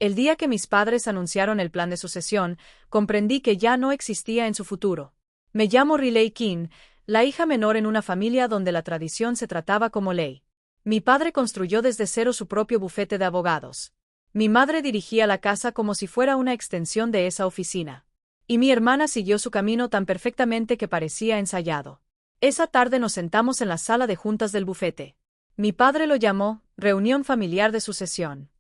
El día que mis padres anunciaron el plan de sucesión, comprendí que ya no existía en su futuro. Me llamo Riley King, la hija menor en una familia donde la tradición se trataba como ley. Mi padre construyó desde cero su propio bufete de abogados. Mi madre dirigía la casa como si fuera una extensión de esa oficina. Y mi hermana siguió su camino tan perfectamente que parecía ensayado. Esa tarde nos sentamos en la sala de juntas del bufete. Mi padre lo llamó reunión familiar de sucesión.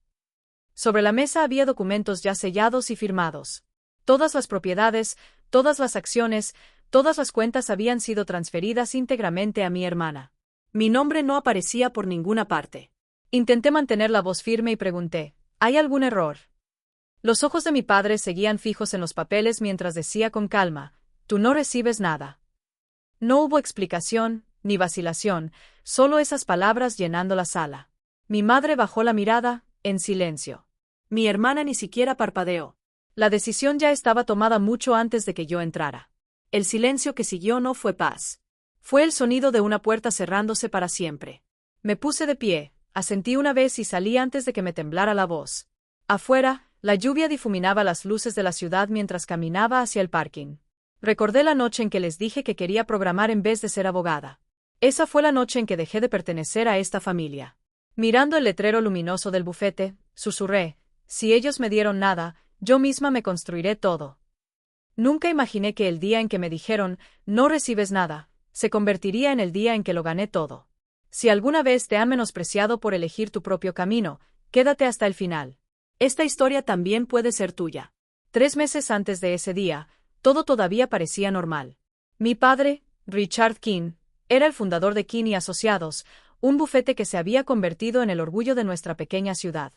Sobre la mesa había documentos ya sellados y firmados. Todas las propiedades, todas las acciones, todas las cuentas habían sido transferidas íntegramente a mi hermana. Mi nombre no aparecía por ninguna parte. Intenté mantener la voz firme y pregunté, ¿hay algún error? Los ojos de mi padre seguían fijos en los papeles mientras decía con calma, tú no recibes nada. No hubo explicación, ni vacilación, solo esas palabras llenando la sala. Mi madre bajó la mirada, en silencio. Mi hermana ni siquiera parpadeó. La decisión ya estaba tomada mucho antes de que yo entrara. El silencio que siguió no fue paz. Fue el sonido de una puerta cerrándose para siempre. Me puse de pie, asentí una vez y salí antes de que me temblara la voz. Afuera, la lluvia difuminaba las luces de la ciudad mientras caminaba hacia el parking. Recordé la noche en que les dije que quería programar en vez de ser abogada. Esa fue la noche en que dejé de pertenecer a esta familia. Mirando el letrero luminoso del bufete, susurré, si ellos me dieron nada, yo misma me construiré todo. Nunca imaginé que el día en que me dijeron, no recibes nada, se convertiría en el día en que lo gané todo. Si alguna vez te han menospreciado por elegir tu propio camino, quédate hasta el final. Esta historia también puede ser tuya. 3 meses antes de ese día, todo todavía parecía normal. Mi padre, Richard King, era el fundador de King y Asociados, un bufete que se había convertido en el orgullo de nuestra pequeña ciudad.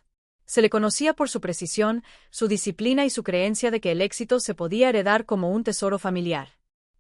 Se le conocía por su precisión, su disciplina y su creencia de que el éxito se podía heredar como un tesoro familiar.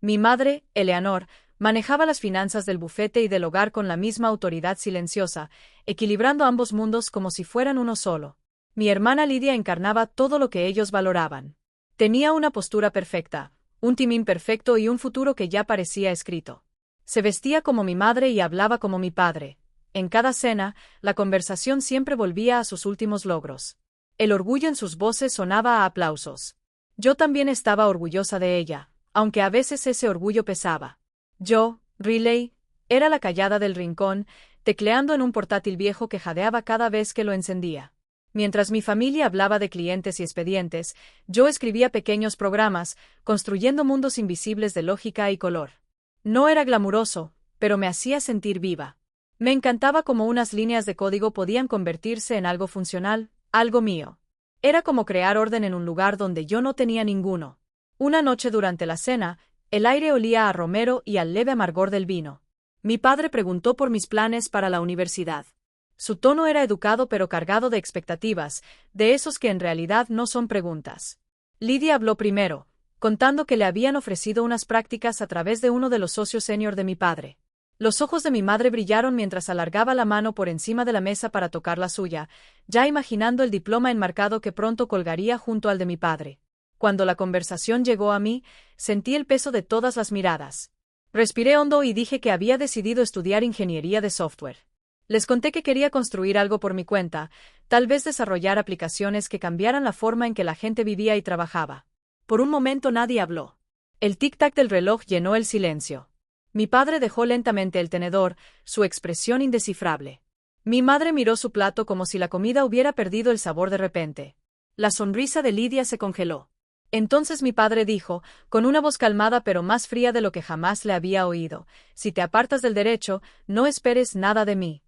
Mi madre, Eleanor, manejaba las finanzas del bufete y del hogar con la misma autoridad silenciosa, equilibrando ambos mundos como si fueran uno solo. Mi hermana Lidia encarnaba todo lo que ellos valoraban. Tenía una postura perfecta, un timing perfecto y un futuro que ya parecía escrito. Se vestía como mi madre y hablaba como mi padre. En cada cena, la conversación siempre volvía a sus últimos logros. El orgullo en sus voces sonaba a aplausos. Yo también estaba orgullosa de ella, aunque a veces ese orgullo pesaba. Yo, Riley, era la callada del rincón, tecleando en un portátil viejo que jadeaba cada vez que lo encendía. Mientras mi familia hablaba de clientes y expedientes, yo escribía pequeños programas, construyendo mundos invisibles de lógica y color. No era glamuroso, pero me hacía sentir viva. Me encantaba cómo unas líneas de código podían convertirse en algo funcional, algo mío. Era como crear orden en un lugar donde yo no tenía ninguno. Una noche durante la cena, el aire olía a romero y al leve amargor del vino. Mi padre preguntó por mis planes para la universidad. Su tono era educado pero cargado de expectativas, de esos que en realidad no son preguntas. Lidia habló primero, contando que le habían ofrecido unas prácticas a través de uno de los socios senior de mi padre. Los ojos de mi madre brillaron mientras alargaba la mano por encima de la mesa para tocar la suya, ya imaginando el diploma enmarcado que pronto colgaría junto al de mi padre. Cuando la conversación llegó a mí, sentí el peso de todas las miradas. Respiré hondo y dije que había decidido estudiar ingeniería de software. Les conté que quería construir algo por mi cuenta, tal vez desarrollar aplicaciones que cambiaran la forma en que la gente vivía y trabajaba. Por un momento nadie habló. El tic-tac del reloj llenó el silencio. Mi padre dejó lentamente el tenedor, su expresión indescifrable. Mi madre miró su plato como si la comida hubiera perdido el sabor de repente. La sonrisa de Lidia se congeló. Entonces mi padre dijo, con una voz calmada pero más fría de lo que jamás le había oído, si te apartas del derecho, no esperes nada de mí.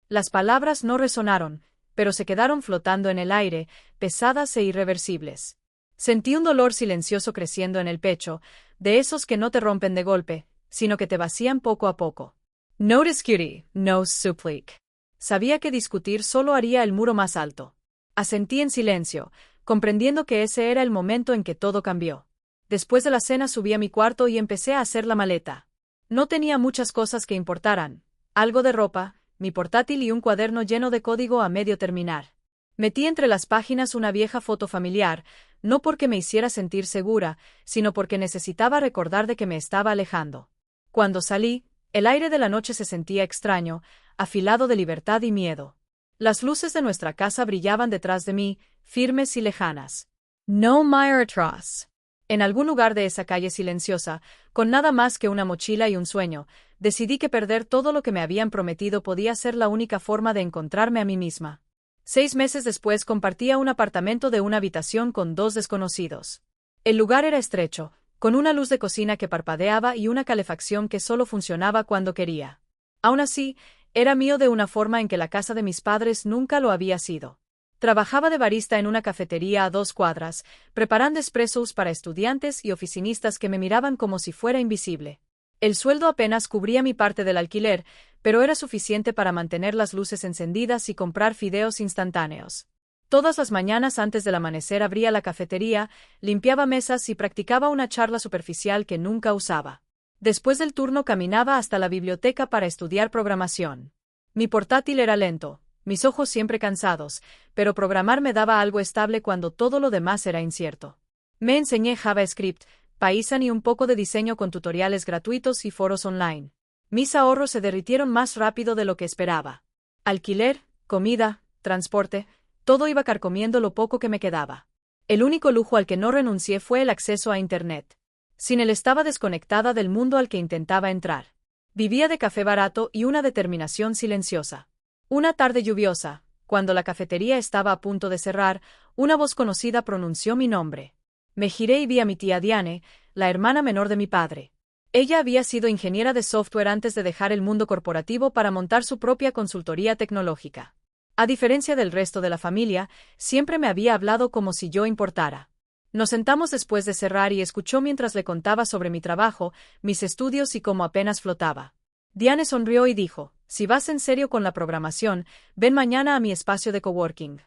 Las palabras no resonaron, pero se quedaron flotando en el aire, pesadas e irreversibles. Sentí un dolor silencioso creciendo en el pecho, de esos que no te rompen de golpe, sino que te vacían poco a poco. No discutir, no supplique. Sabía que discutir solo haría el muro más alto. Asentí en silencio, comprendiendo que ese era el momento en que todo cambió. Después de la cena subí a mi cuarto y empecé a hacer la maleta. No tenía muchas cosas que importaran. Algo de ropa, mi portátil y un cuaderno lleno de código a medio terminar. Metí entre las páginas una vieja foto familiar, no porque me hiciera sentir segura, sino porque necesitaba recordar de que me estaba alejando. Cuando salí, el aire de la noche se sentía extraño, afilado de libertad y miedo. Las luces de nuestra casa brillaban detrás de mí, firmes y lejanas. No Meyer atrás. En algún lugar de esa calle silenciosa, con nada más que una mochila y un sueño, decidí que perder todo lo que me habían prometido podía ser la única forma de encontrarme a mí misma. 6 meses después compartía un apartamento de una habitación con 2 desconocidos. El lugar era estrecho, con una luz de cocina que parpadeaba y una calefacción que solo funcionaba cuando quería. Aún así, era mío de una forma en que la casa de mis padres nunca lo había sido. Trabajaba de barista en una cafetería a 2 cuadras, preparando expresos para estudiantes y oficinistas que me miraban como si fuera invisible. El sueldo apenas cubría mi parte del alquiler, pero era suficiente para mantener las luces encendidas y comprar fideos instantáneos. Todas las mañanas antes del amanecer abría la cafetería, limpiaba mesas y practicaba una charla superficial que nunca usaba. Después del turno caminaba hasta la biblioteca para estudiar programación. Mi portátil era lento, mis ojos siempre cansados, pero programar me daba algo estable cuando todo lo demás era incierto. Me enseñé JavaScript, Python y un poco de diseño con tutoriales gratuitos y foros online. Mis ahorros se derritieron más rápido de lo que esperaba. Alquiler, comida, transporte, todo iba carcomiendo lo poco que me quedaba. El único lujo al que no renuncié fue el acceso a Internet. Sin él estaba desconectada del mundo al que intentaba entrar. Vivía de café barato y una determinación silenciosa. Una tarde lluviosa, cuando la cafetería estaba a punto de cerrar, una voz conocida pronunció mi nombre. Me giré y vi a mi tía Diane, la hermana menor de mi padre. Ella había sido ingeniera de software antes de dejar el mundo corporativo para montar su propia consultoría tecnológica. A diferencia del resto de la familia, siempre me había hablado como si yo importara. Nos sentamos después de cerrar y escuchó mientras le contaba sobre mi trabajo, mis estudios y cómo apenas flotaba. Diane sonrió y dijo, si vas en serio con la programación, ven mañana a mi espacio de coworking.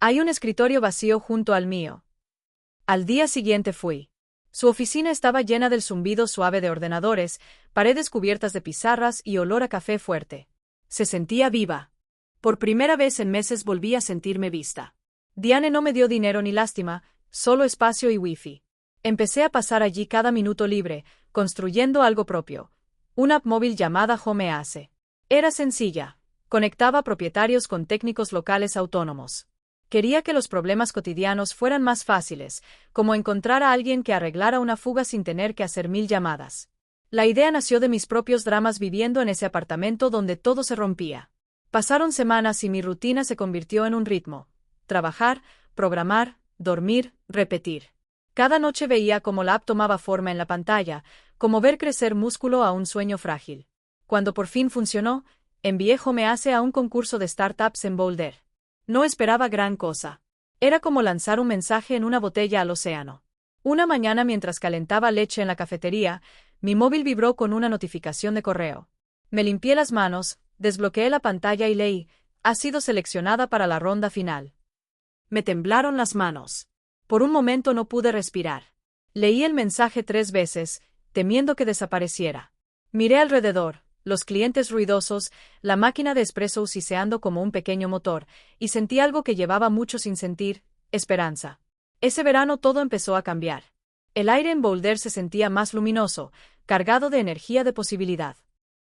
Hay un escritorio vacío junto al mío. Al día siguiente fui. Su oficina estaba llena del zumbido suave de ordenadores, paredes cubiertas de pizarras y olor a café fuerte. Se sentía viva. Por primera vez en meses volví a sentirme vista. Diane no me dio dinero ni lástima, solo espacio y wifi. Empecé a pasar allí cada minuto libre, construyendo algo propio. Una app móvil llamada HomeAce. Era sencilla. Conectaba propietarios con técnicos locales autónomos. Quería que los problemas cotidianos fueran más fáciles, como encontrar a alguien que arreglara una fuga sin tener que hacer 1000 llamadas. La idea nació de mis propios dramas viviendo en ese apartamento donde todo se rompía. Pasaron semanas y mi rutina se convirtió en un ritmo. Trabajar, programar, dormir, repetir. Cada noche veía cómo la app tomaba forma en la pantalla, como ver crecer músculo a un sueño frágil. Cuando por fin funcionó, envié HomeAce a un concurso de startups en Boulder. No esperaba gran cosa. Era como lanzar un mensaje en una botella al océano. Una mañana mientras calentaba leche en la cafetería, mi móvil vibró con una notificación de correo. Me limpié las manos, desbloqueé la pantalla y leí, has sido seleccionada para la ronda final. Me temblaron las manos. Por un momento no pude respirar. Leí el mensaje 3 veces, temiendo que desapareciera. Miré alrededor, los clientes ruidosos, la máquina de espresso siseando como un pequeño motor, y sentí algo que llevaba mucho sin sentir, esperanza. Ese verano todo empezó a cambiar. El aire en Boulder se sentía más luminoso, cargado de energía de posibilidad.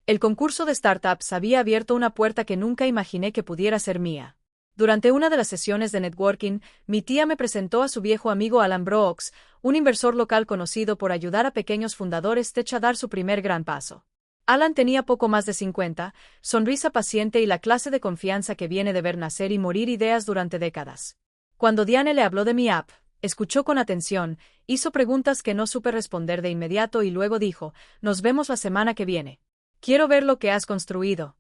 El concurso de startups había abierto una puerta que nunca imaginé que pudiera ser mía. Durante una de las sesiones de networking, mi tía me presentó a su viejo amigo Alan Brooks, un inversor local conocido por ayudar a pequeños fundadores tech a dar su primer gran paso. Alan tenía poco más de 50, sonrisa paciente y la clase de confianza que viene de ver nacer y morir ideas durante décadas. Cuando Diane le habló de mi app, escuchó con atención, hizo preguntas que no supe responder de inmediato y luego dijo, nos vemos la semana que viene. Quiero ver lo que has construido.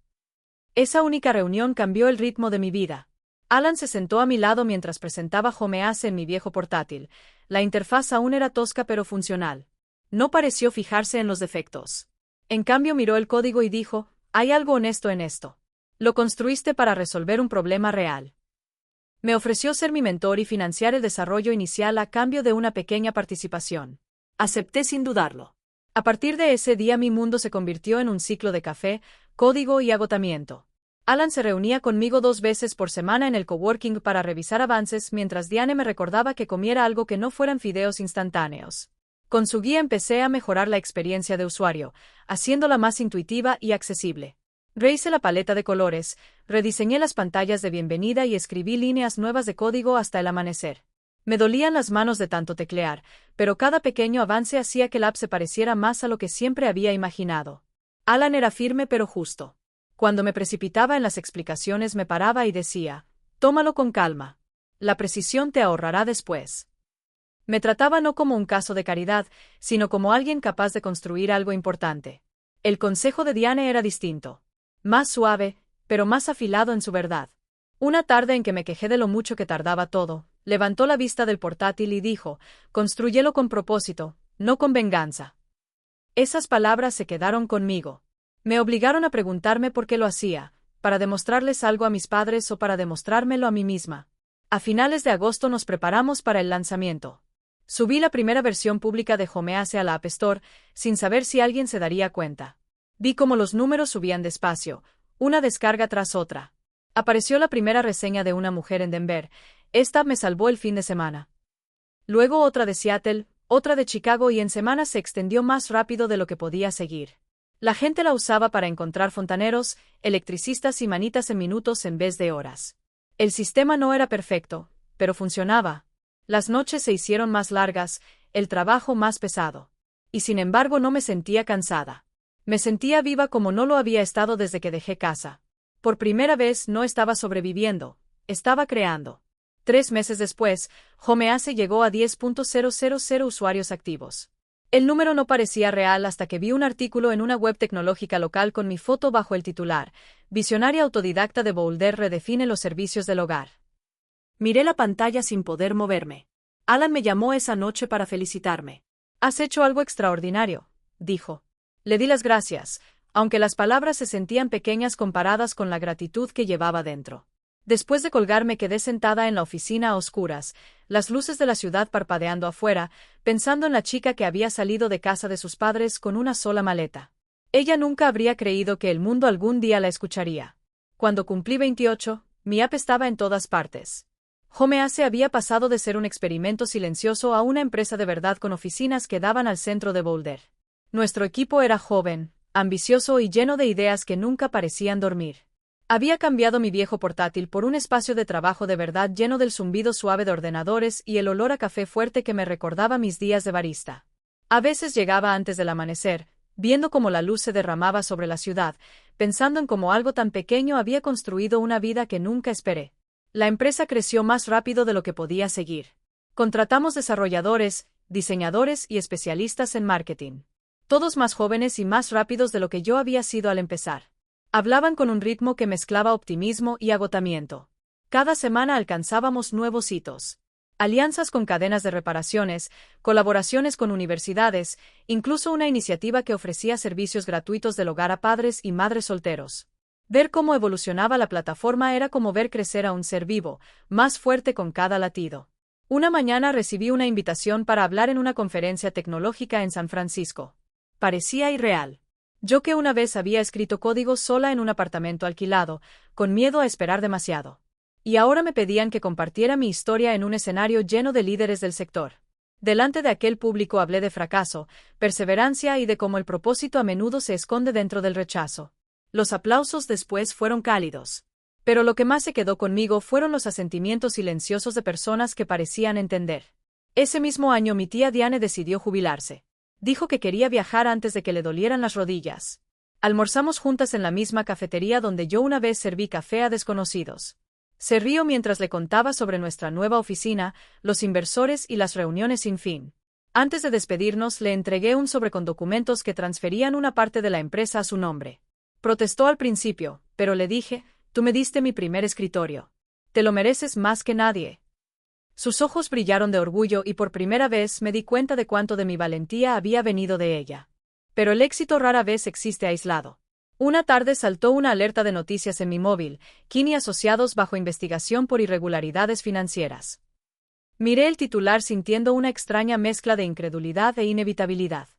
Esa única reunión cambió el ritmo de mi vida. Alan se sentó a mi lado mientras presentaba HomeAce en mi viejo portátil. La interfaz aún era tosca pero funcional. No pareció fijarse en los defectos. En cambio miró el código y dijo, hay algo honesto en esto. Lo construiste para resolver un problema real. Me ofreció ser mi mentor y financiar el desarrollo inicial a cambio de una pequeña participación. Acepté sin dudarlo. A partir de ese día mi mundo se convirtió en un ciclo de café, código y agotamiento. Alan se reunía conmigo 2 veces por semana en el coworking para revisar avances mientras Diane me recordaba que comiera algo que no fueran fideos instantáneos. Con su guía empecé a mejorar la experiencia de usuario, haciéndola más intuitiva y accesible. Rehice la paleta de colores, rediseñé las pantallas de bienvenida y escribí líneas nuevas de código hasta el amanecer. Me dolían las manos de tanto teclear, pero cada pequeño avance hacía que el app se pareciera más a lo que siempre había imaginado. Alan era firme pero justo. Cuando me precipitaba en las explicaciones me paraba y decía, tómalo con calma. La precisión te ahorrará después. Me trataba no como un caso de caridad, sino como alguien capaz de construir algo importante. El consejo de Diane era distinto. Más suave, pero más afilado en su verdad. Una tarde en que me quejé de lo mucho que tardaba todo, levantó la vista del portátil y dijo, «Constrúyelo con propósito, no con venganza». Esas palabras se quedaron conmigo. Me obligaron a preguntarme por qué lo hacía, para demostrarles algo a mis padres o para demostrármelo a mí misma. A finales de agosto nos preparamos para el lanzamiento. Subí la primera versión pública de Homease a la App Store, sin saber si alguien se daría cuenta. Vi cómo los números subían despacio, una descarga tras otra. Apareció la primera reseña de una mujer en Denver. Esta me salvó el fin de semana. Luego otra de Seattle, otra de Chicago y en semanas se extendió más rápido de lo que podía seguir. La gente la usaba para encontrar fontaneros, electricistas y manitas en minutos en vez de horas. El sistema no era perfecto, pero funcionaba. Las noches se hicieron más largas, el trabajo más pesado. Y sin embargo no me sentía cansada. Me sentía viva como no lo había estado desde que dejé casa. Por primera vez no estaba sobreviviendo, estaba creando. 3 meses después, Homease llegó a 10.000 usuarios activos. El número no parecía real hasta que vi un artículo en una web tecnológica local con mi foto bajo el titular, Visionaria autodidacta de Boulder redefine los servicios del hogar. Miré la pantalla sin poder moverme. Alan me llamó esa noche para felicitarme. «Has hecho algo extraordinario», dijo. Le di las gracias, aunque las palabras se sentían pequeñas comparadas con la gratitud que llevaba dentro. Después de colgar me quedé sentada en la oficina a oscuras, las luces de la ciudad parpadeando afuera, pensando en la chica que había salido de casa de sus padres con una sola maleta. Ella nunca habría creído que el mundo algún día la escucharía. Cuando cumplí 28, mi app estaba en todas partes. Homease había pasado de ser un experimento silencioso a una empresa de verdad con oficinas que daban al centro de Boulder. Nuestro equipo era joven, ambicioso y lleno de ideas que nunca parecían dormir. Había cambiado mi viejo portátil por un espacio de trabajo de verdad lleno del zumbido suave de ordenadores y el olor a café fuerte que me recordaba mis días de barista. A veces llegaba antes del amanecer, viendo cómo la luz se derramaba sobre la ciudad, pensando en cómo algo tan pequeño había construido una vida que nunca esperé. La empresa creció más rápido de lo que podía seguir. Contratamos desarrolladores, diseñadores y especialistas en marketing. Todos más jóvenes y más rápidos de lo que yo había sido al empezar. Hablaban con un ritmo que mezclaba optimismo y agotamiento. Cada semana alcanzábamos nuevos hitos. Alianzas con cadenas de reparaciones, colaboraciones con universidades, incluso una iniciativa que ofrecía servicios gratuitos del hogar a padres y madres solteros. Ver cómo evolucionaba la plataforma era como ver crecer a un ser vivo, más fuerte con cada latido. Una mañana recibí una invitación para hablar en una conferencia tecnológica en San Francisco. Parecía irreal. Yo que una vez había escrito código sola en un apartamento alquilado, con miedo a esperar demasiado. Y ahora me pedían que compartiera mi historia en un escenario lleno de líderes del sector. Delante de aquel público hablé de fracaso, perseverancia y de cómo el propósito a menudo se esconde dentro del rechazo. Los aplausos después fueron cálidos. Pero lo que más se quedó conmigo fueron los asentimientos silenciosos de personas que parecían entender. Ese mismo año mi tía Diane decidió jubilarse. Dijo que quería viajar antes de que le dolieran las rodillas. Almorzamos juntas en la misma cafetería donde yo una vez serví café a desconocidos. Se rió mientras le contaba sobre nuestra nueva oficina, los inversores y las reuniones sin fin. Antes de despedirnos le entregué un sobre con documentos que transferían una parte de la empresa a su nombre. Protestó al principio, pero le dije, «Tú me diste mi primer escritorio. Te lo mereces más que nadie». Sus ojos brillaron de orgullo y por primera vez me di cuenta de cuánto de mi valentía había venido de ella. Pero el éxito rara vez existe aislado. Una tarde saltó una alerta de noticias en mi móvil, Kin y asociados bajo investigación por irregularidades financieras. Miré el titular sintiendo una extraña mezcla de incredulidad e inevitabilidad.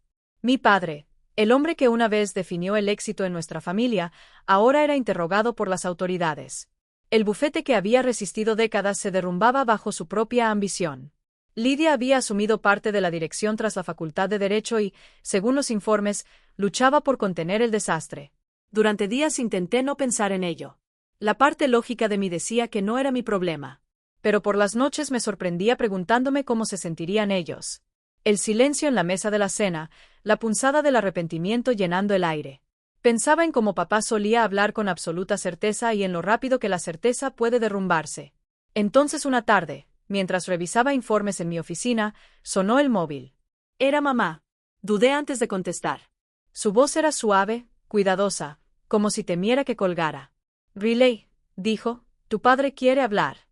Mi padre, el hombre que una vez definió el éxito en nuestra familia, ahora era interrogado por las autoridades. El bufete que había resistido décadas se derrumbaba bajo su propia ambición. Lydia había asumido parte de la dirección tras la Facultad de Derecho y, según los informes, luchaba por contener el desastre. Durante días intenté no pensar en ello. La parte lógica de mí decía que no era mi problema. Pero por las noches me sorprendía preguntándome cómo se sentirían ellos. El silencio en la mesa de la cena, la punzada del arrepentimiento llenando el aire. Pensaba en cómo papá solía hablar con absoluta certeza y en lo rápido que la certeza puede derrumbarse. Entonces una tarde, mientras revisaba informes en mi oficina, sonó el móvil. Era mamá. Dudé antes de contestar. Su voz era suave, cuidadosa, como si temiera que colgara. Riley, dijo, tu padre quiere hablar.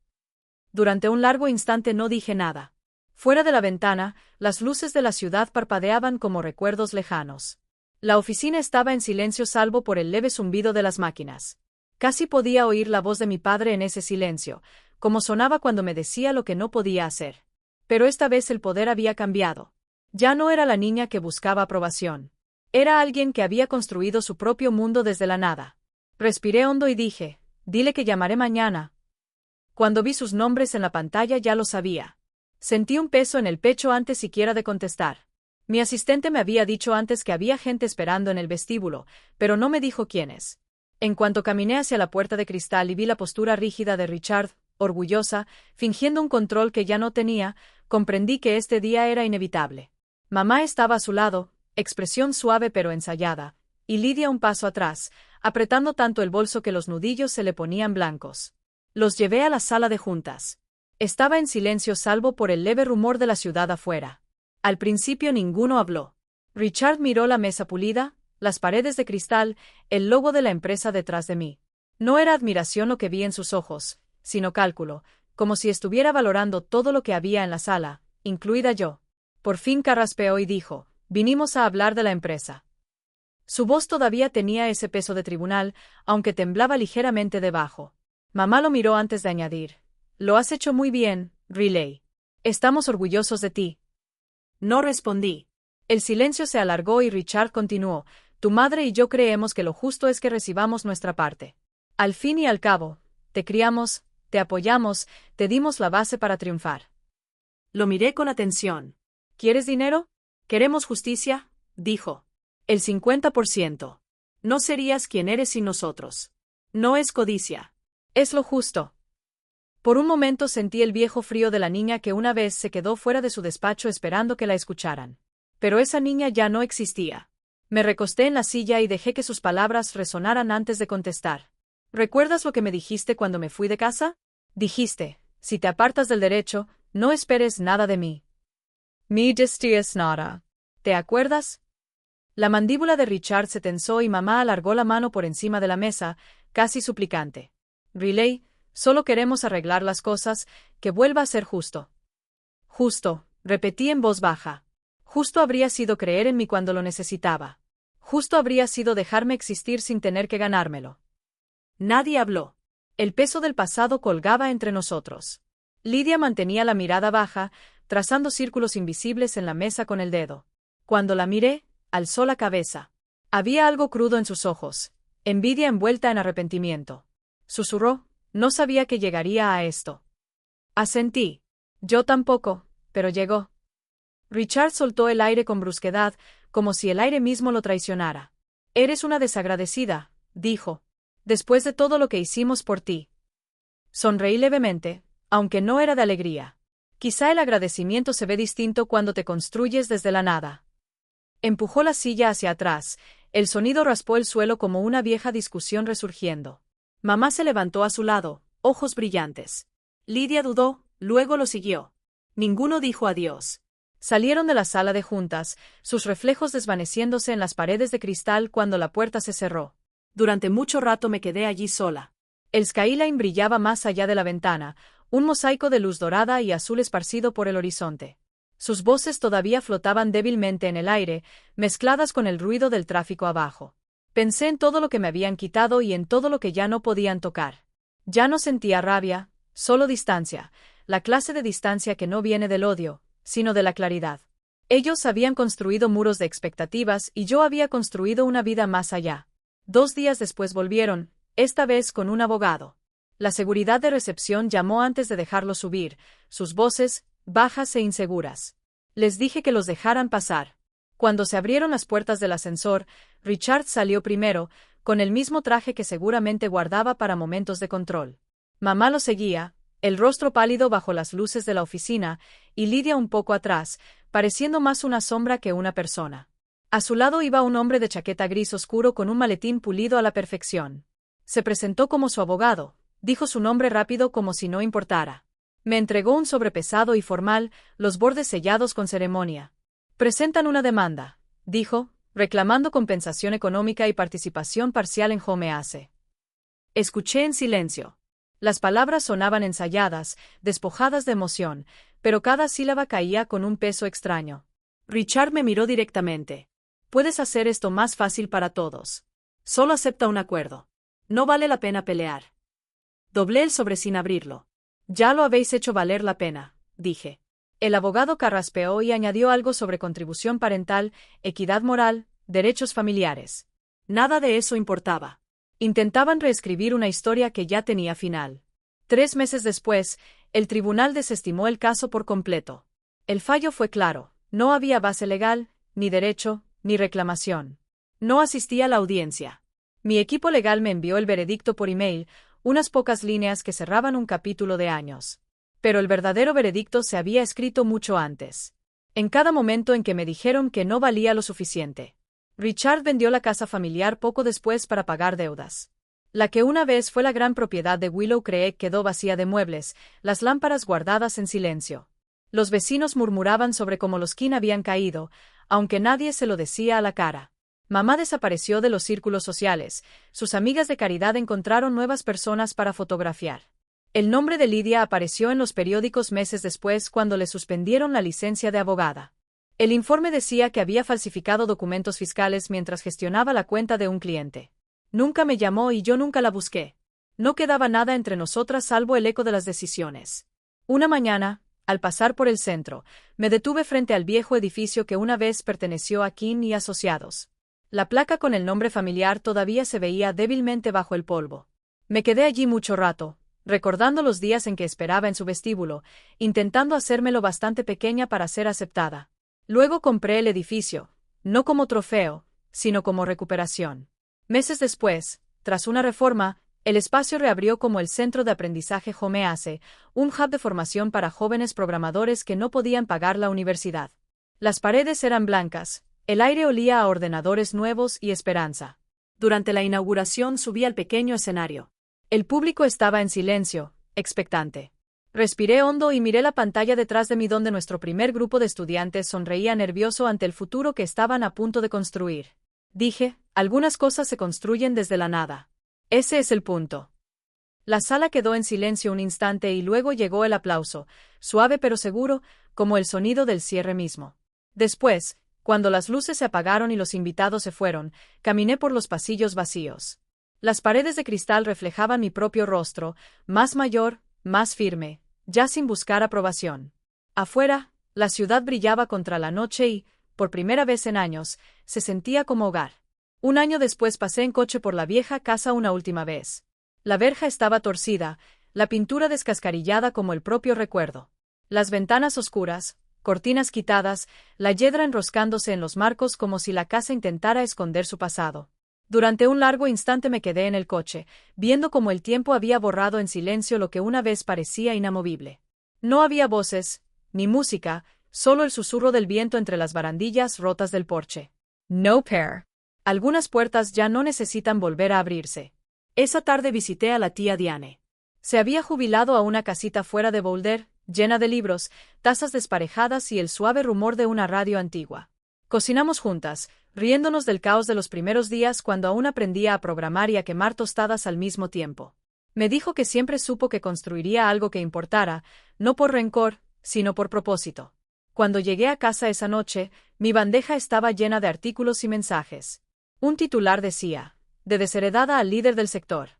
Durante un largo instante no dije nada. Fuera de la ventana, las luces de la ciudad parpadeaban como recuerdos lejanos. La oficina estaba en silencio salvo por el leve zumbido de las máquinas. Casi podía oír la voz de mi padre en ese silencio, como sonaba cuando me decía lo que no podía hacer. Pero esta vez el poder había cambiado. Ya no era la niña que buscaba aprobación. Era alguien que había construido su propio mundo desde la nada. Respiré hondo y dije, dile que llamaré mañana. Cuando vi sus nombres en la pantalla ya lo sabía. Sentí un peso en el pecho antes siquiera de contestar. Mi asistente me había dicho antes que había gente esperando en el vestíbulo, pero no me dijo quiénes. En cuanto caminé hacia la puerta de cristal y vi la postura rígida de Richard, orgullosa, fingiendo un control que ya no tenía, comprendí que este día era inevitable. Mamá estaba a su lado, expresión suave pero ensayada, y Lidia un paso atrás, apretando tanto el bolso que los nudillos se le ponían blancos. Los llevé a la sala de juntas. Estaba en silencio salvo por el leve rumor de la ciudad afuera. Al principio ninguno habló. Richard miró la mesa pulida, las paredes de cristal, el logo de la empresa detrás de mí. No era admiración lo que vi en sus ojos, sino cálculo, como si estuviera valorando todo lo que había en la sala, incluida yo. Por fin carraspeó y dijo, vinimos a hablar de la empresa. Su voz todavía tenía ese peso de tribunal, aunque temblaba ligeramente debajo. Mamá lo miró antes de añadir, lo has hecho muy bien, Riley. Estamos orgullosos de ti. No respondí. El silencio se alargó y Richard continuó, tu madre y yo creemos que lo justo es que recibamos nuestra parte. Al fin y al cabo, te criamos, te apoyamos, te dimos la base para triunfar. Lo miré con atención. ¿Quieres dinero? Queremos justicia, dijo. El 50%. No serías quien eres sin nosotros. No es codicia. Es lo justo. Por un momento sentí el viejo frío de la niña que una vez se quedó fuera de su despacho esperando que la escucharan. Pero esa niña ya no existía. Me recosté en la silla y dejé que sus palabras resonaran antes de contestar. ¿Recuerdas lo que me dijiste cuando me fui de casa? Dijiste, si te apartas del derecho, no esperes nada de mí. Mi es nada. ¿Te acuerdas? La mandíbula de Richard se tensó y mamá alargó la mano por encima de la mesa, casi suplicante. Riley, solo queremos arreglar las cosas, que vuelva a ser justo. Justo, repetí en voz baja. Justo habría sido creer en mí cuando lo necesitaba. Justo habría sido dejarme existir sin tener que ganármelo. Nadie habló. El peso del pasado colgaba entre nosotros. Lidia mantenía la mirada baja, trazando círculos invisibles en la mesa con el dedo. Cuando la miré, alzó la cabeza. Había algo crudo en sus ojos, envidia envuelta en arrepentimiento. Susurró, no sabía que llegaría a esto. Asentí. Yo tampoco, pero llegó. Richard soltó el aire con brusquedad, como si el aire mismo lo traicionara. Eres una desagradecida, dijo. Después de todo lo que hicimos por ti. Sonreí levemente, aunque no era de alegría. Quizá el agradecimiento se ve distinto cuando te construyes desde la nada. Empujó la silla hacia atrás, el sonido raspó el suelo como una vieja discusión resurgiendo. Mamá se levantó a su lado, ojos brillantes. Lidia dudó, luego lo siguió. Ninguno dijo adiós. Salieron de la sala de juntas, sus reflejos desvaneciéndose en las paredes de cristal cuando la puerta se cerró. Durante mucho rato me quedé allí sola. El skyline brillaba más allá de la ventana, un mosaico de luz dorada y azul esparcido por el horizonte. Sus voces todavía flotaban débilmente en el aire, mezcladas con el ruido del tráfico abajo. Pensé en todo lo que me habían quitado y en todo lo que ya no podían tocar. Ya no sentía rabia, solo distancia, la clase de distancia que no viene del odio, sino de la claridad. Ellos habían construido muros de expectativas y yo había construido una vida más allá. 2 días después volvieron, esta vez con un abogado. La seguridad de recepción llamó antes de dejarlo subir, sus voces, bajas e inseguras. Les dije que los dejaran pasar. Cuando se abrieron las puertas del ascensor, Richard salió primero, con el mismo traje que seguramente guardaba para momentos de control. Mamá lo seguía, el rostro pálido bajo las luces de la oficina, y Lidia un poco atrás, pareciendo más una sombra que una persona. A su lado iba un hombre de chaqueta gris oscuro con un maletín pulido a la perfección. Se presentó como su abogado, dijo su nombre rápido como si no importara. Me entregó un sobre pesado y formal, los bordes sellados con ceremonia. Presentan una demanda, dijo, reclamando compensación económica y participación parcial en Homease. Escuché en silencio. Las palabras sonaban ensayadas, despojadas de emoción, pero cada sílaba caía con un peso extraño. Richard me miró directamente. Puedes hacer esto más fácil para todos. Solo acepta un acuerdo. No vale la pena pelear. Doblé el sobre sin abrirlo. Ya lo habéis hecho valer la pena, dije. El abogado carraspeó y añadió algo sobre contribución parental, equidad moral, derechos familiares. Nada de eso importaba. Intentaban reescribir una historia que ya tenía final. 3 meses después, el tribunal desestimó el caso por completo. El fallo fue claro, no había base legal, ni derecho, ni reclamación. No asistí a la audiencia. Mi equipo legal me envió el veredicto por email, unas pocas líneas que cerraban un capítulo de años. Pero el verdadero veredicto se había escrito mucho antes. En cada momento en que me dijeron que no valía lo suficiente. Richard vendió la casa familiar poco después para pagar deudas. La que una vez fue la gran propiedad de Willow Creek quedó vacía de muebles, las lámparas guardadas en silencio. Los vecinos murmuraban sobre cómo los King habían caído, aunque nadie se lo decía a la cara. Mamá desapareció de los círculos sociales, sus amigas de caridad encontraron nuevas personas para fotografiar. El nombre de Lidia apareció en los periódicos meses después cuando le suspendieron la licencia de abogada. El informe decía que había falsificado documentos fiscales mientras gestionaba la cuenta de un cliente. Nunca me llamó y yo nunca la busqué. No quedaba nada entre nosotras salvo el eco de las decisiones. Una mañana, al pasar por el centro, me detuve frente al viejo edificio que una vez perteneció a King y Asociados. La placa con el nombre familiar todavía se veía débilmente bajo el polvo. Me quedé allí mucho rato, recordando los días en que esperaba en su vestíbulo, intentando hacérmelo bastante pequeña para ser aceptada. Luego compré el edificio, no como trofeo, sino como recuperación. Meses después, tras una reforma, el espacio reabrió como el Centro de Aprendizaje Homease, un hub de formación para jóvenes programadores que no podían pagar la universidad. Las paredes eran blancas, el aire olía a ordenadores nuevos y esperanza. Durante la inauguración subí al pequeño escenario. El público estaba en silencio, expectante. Respiré hondo y miré la pantalla detrás de mí donde nuestro primer grupo de estudiantes sonreía nervioso ante el futuro que estaban a punto de construir. Dije, algunas cosas se construyen desde la nada. Ese es el punto. La sala quedó en silencio un instante y luego llegó el aplauso, suave pero seguro, como el sonido del cierre mismo. Después, cuando las luces se apagaron y los invitados se fueron, caminé por los pasillos vacíos. Las paredes de cristal reflejaban mi propio rostro, más mayor, más firme, ya sin buscar aprobación. Afuera, la ciudad brillaba contra la noche y, por primera vez en años, se sentía como hogar. Un año después pasé en coche por la vieja casa una última vez. La verja estaba torcida, la pintura descascarillada como el propio recuerdo. Las ventanas oscuras, cortinas quitadas, la yedra enroscándose en los marcos como si la casa intentara esconder su pasado. Durante un largo instante me quedé en el coche, viendo cómo el tiempo había borrado en silencio lo que una vez parecía inamovible. No había voces, ni música, solo el susurro del viento entre las barandillas rotas del porche. No pair. Algunas puertas ya no necesitan volver a abrirse. Esa tarde visité a la tía Diane. Se había jubilado a una casita fuera de Boulder, llena de libros, tazas desparejadas y el suave rumor de una radio antigua. Cocinamos juntas, riéndonos del caos de los primeros días cuando aún aprendía a programar y a quemar tostadas al mismo tiempo. Me dijo que siempre supo que construiría algo que importara, no por rencor, sino por propósito. Cuando llegué a casa esa noche, mi bandeja estaba llena de artículos y mensajes. Un titular decía, de desheredada al líder del sector.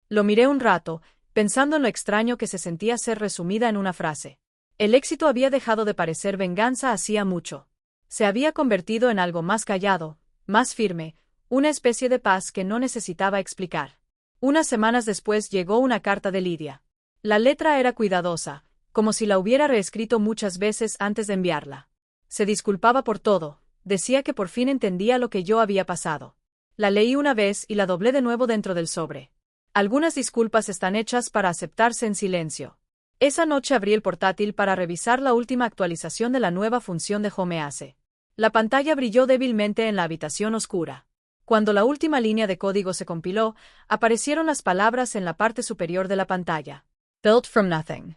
Lo miré un rato, pensando en lo extraño que se sentía ser resumida en una frase. El éxito había dejado de parecer venganza hacía mucho. Se había convertido en algo más callado, más firme, una especie de paz que no necesitaba explicar. Unas semanas después llegó una carta de Lidia. La letra era cuidadosa, como si la hubiera reescrito muchas veces antes de enviarla. Se disculpaba por todo, Decía que por fin entendía lo que yo había pasado. La leí una vez y la doblé de nuevo dentro del sobre. Algunas disculpas están hechas para aceptarse en silencio. Esa noche abrí el portátil para revisar la última actualización de la nueva función de HomeAce. La pantalla brilló débilmente en la habitación oscura. Cuando la última línea de código se compiló, aparecieron las palabras en la parte superior de la pantalla. Built from nothing.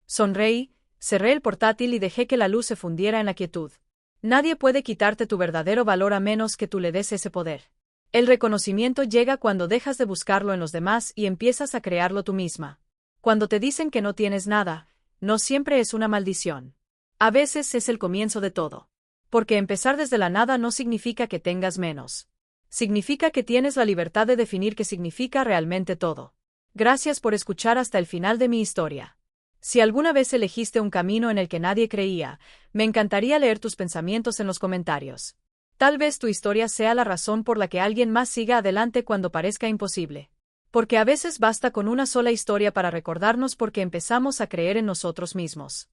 Sonreí, cerré el portátil y dejé que la luz se fundiera en la quietud. Nadie puede quitarte tu verdadero valor a menos que tú le des ese poder. El reconocimiento llega cuando dejas de buscarlo en los demás y empiezas a crearlo tú misma. Cuando te dicen que no tienes nada, no siempre es una maldición. A veces es el comienzo de todo. Porque empezar desde la nada no significa que tengas menos. Significa que tienes la libertad de definir qué significa realmente todo. Gracias por escuchar hasta el final de mi historia. Si alguna vez elegiste un camino en el que nadie creía, me encantaría leer tus pensamientos en los comentarios. Tal vez tu historia sea la razón por la que alguien más siga adelante cuando parezca imposible. Porque a veces basta con una sola historia para recordarnos por qué empezamos a creer en nosotros mismos.